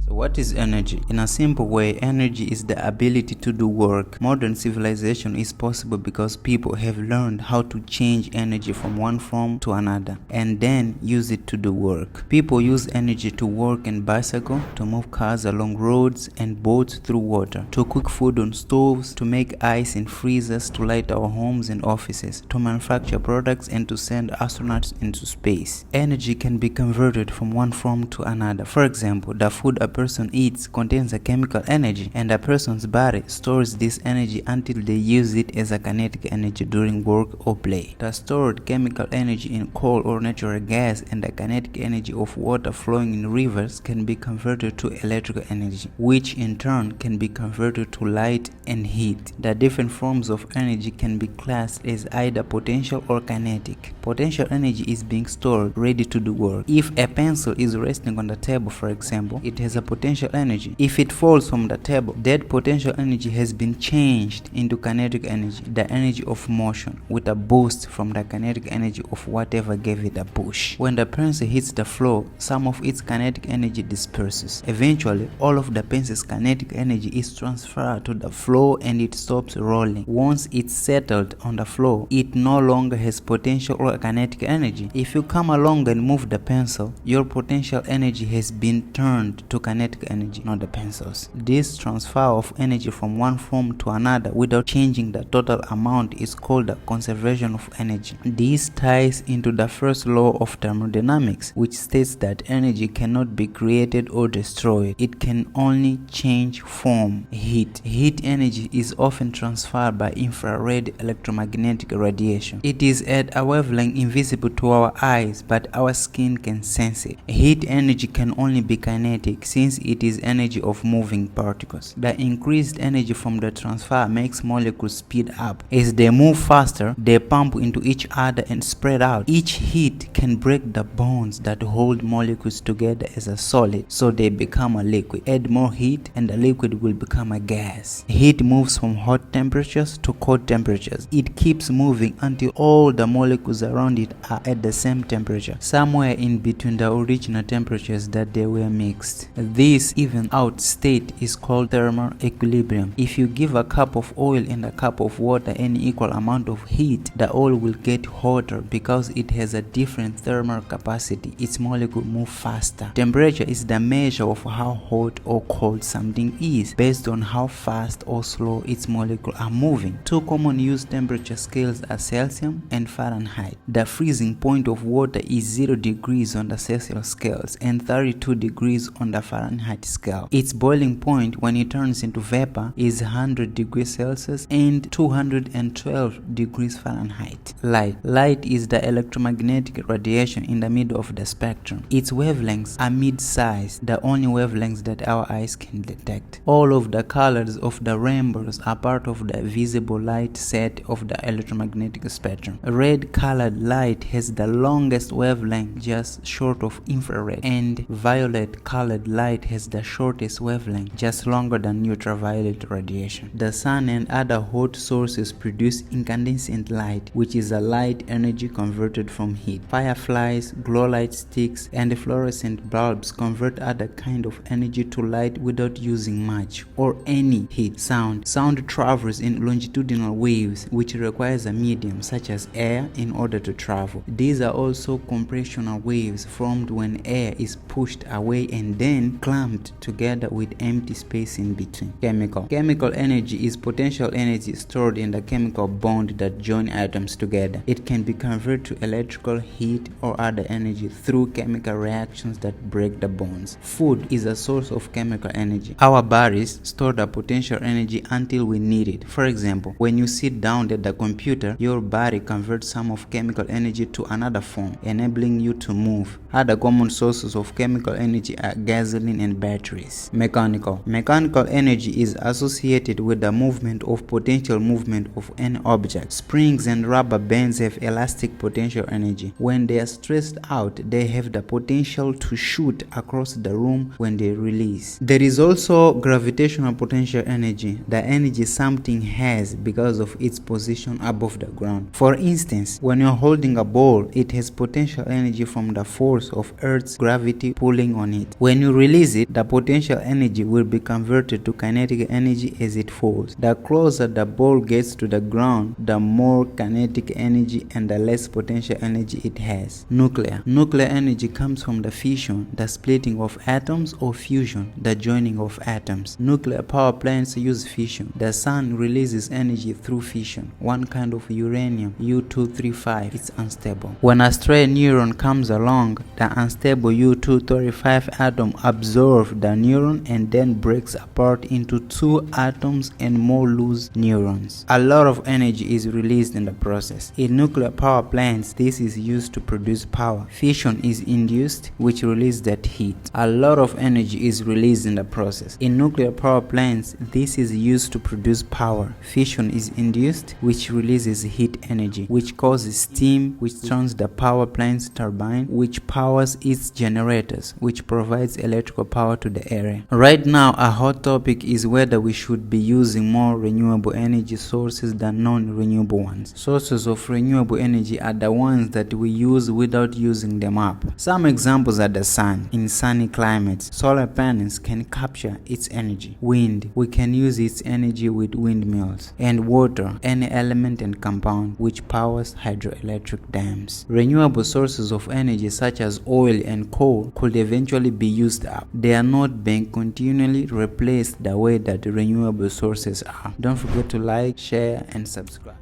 So what is energy? In a simple way, energy is the ability to do work. Modern civilization is possible because people have learned how to change energy from one form to another and then use it to do work. People use energy to work and bicycle, to move cars along roads and boats through water, to cook food on stoves, to make ice in freezers, to light our homes and offices, to manufacture products and to send astronauts into space. Energy can be converted from one form to another. For example, the food a person eats contains a chemical energy, and a person's body stores this energy until they use it as a kinetic energy during work or play. The stored chemical energy in coal or natural gas and the kinetic energy of water flowing in rivers can be converted to electrical energy, which in turn can be converted to light and heat. The different forms of energy can be classed as either potential or kinetic. Potential energy is being stored, ready to do work. If a pencil is resting on the table, for example, it has a potential energy. If it falls from the table, that potential energy has been changed into kinetic energy, the energy of motion, with a boost from the kinetic energy of whatever gave it a push. When the pencil hits the floor, some of its kinetic energy disperses. Eventually, all of the pencil's kinetic energy is transferred to the floor and it stops rolling. Once it's settled on the floor, it no longer has potential or kinetic energy. If you come along and move the pencil, your potential energy has been turned to kinetic energy, not the pencils. This transfer of energy from one form to another without changing the total amount is called the conservation of energy. This ties into the first law of thermodynamics, which states that energy cannot be created or destroyed. It can only change form. Heat energy is often transferred by infrared electromagnetic radiation. It is at a wavelength invisible to our eyes, but our skin can sense it. Heat energy can only be kinetic since it is energy of moving particles. The increased energy from the transfer makes molecules speed up. As they move faster, they pump into each other and spread out. Each heat can break the bonds that hold molecules together as a solid, so they become a liquid. Add more heat and the liquid will become a gas. Heat moves from hot temperatures to cold temperatures. It keeps moving until all the molecules around it are at the same temperature, somewhere in between the original temperatures that they were mixed. This even out state is called thermal equilibrium. If you give a cup of oil and a cup of water any equal amount of heat, the oil will get hotter because it has a different thermal capacity. Its molecule move faster. Temperature is the measure of how hot or cold something is based on how fast or slow its molecules are moving. Two common use temperature scales are Celsius and Fahrenheit. The freezing point of water is 0 degrees on the Celsius scales and 32 degrees on the Fahrenheit scale. Its boiling point when it turns into vapor is 100 degrees Celsius and 212 degrees Fahrenheit. Light is the electromagnetic radiation in the middle of the spectrum. Its wavelengths are mid-sized, the only wavelengths that our eyes can detect. All of the colors of the rainbows are part of the visible light set of the electromagnetic spectrum. Red colored light has the longest wavelength, just short of infrared, and violet colored light has the shortest wavelength, just longer than ultraviolet radiation. The sun and other hot sources produce incandescent light, which is a light energy converted from heat. Fireflies, glow light sticks, and fluorescent bulbs convert other kind of energy to light without using much or any heat. Sound travels in longitudinal waves, which requires a medium such as air in order to travel. These are also compressional waves formed when air is pushed away and then clamped together with empty space in between. Chemical energy is potential energy stored in the chemical bond that join atoms together. It can be converted to electrical, heat, or other energy through chemical reactions that break the bonds. Food is a source of chemical energy. Our bodies store the potential energy until we need it. For example, when you sit down at the computer, your body converts some of chemical energy to another form, enabling you to move. Other common sources of chemical energy are gasoline and batteries. Mechanical energy is associated with the movement of potential movement of an object. Springs and rubber bands have elastic potential energy. When they are stressed out, they have the potential to shoot across the room when they release. There is also gravitational potential energy, the energy something has because of its position above the ground. For instance, when you're holding a ball, it has potential energy from the force because of Earth's gravity pulling on it. When you release it, the potential energy will be converted to kinetic energy as it falls. The closer the ball gets to the ground, the more kinetic energy and the less potential energy it has. Nuclear energy comes from the fission, the splitting of atoms, or fusion, the joining of atoms. Nuclear power plants use fission. The sun releases energy through fission. One kind of uranium, U-235, is unstable. When a stray neuron comes along, the unstable U-235 atom absorbs the neuron and then breaks apart into two atoms and more loose neurons. A lot of energy is released in the process. In nuclear power plants, this is used to produce power. Fission is induced, which releases that heat. A lot of energy is released in the process. In nuclear power plants, this is used to produce power. Fission is induced, which releases heat energy, which causes steam, which turns the power plant's turbine, which powers its generators, which provides electrical power to the area. Right now, a hot topic is whether we should be using more renewable energy sources than non-renewable ones. Sources of renewable energy are the ones that we use without using them up. Some examples are the sun. In sunny climates, solar panels can capture its energy. Wind, we can use its energy with windmills. And water, any element and compound which powers hydroelectric dams. Renewable sources of energy such as oil and coal could eventually be used up. They are not being continually replaced the way that renewable sources are. Don't forget to like, share, and subscribe.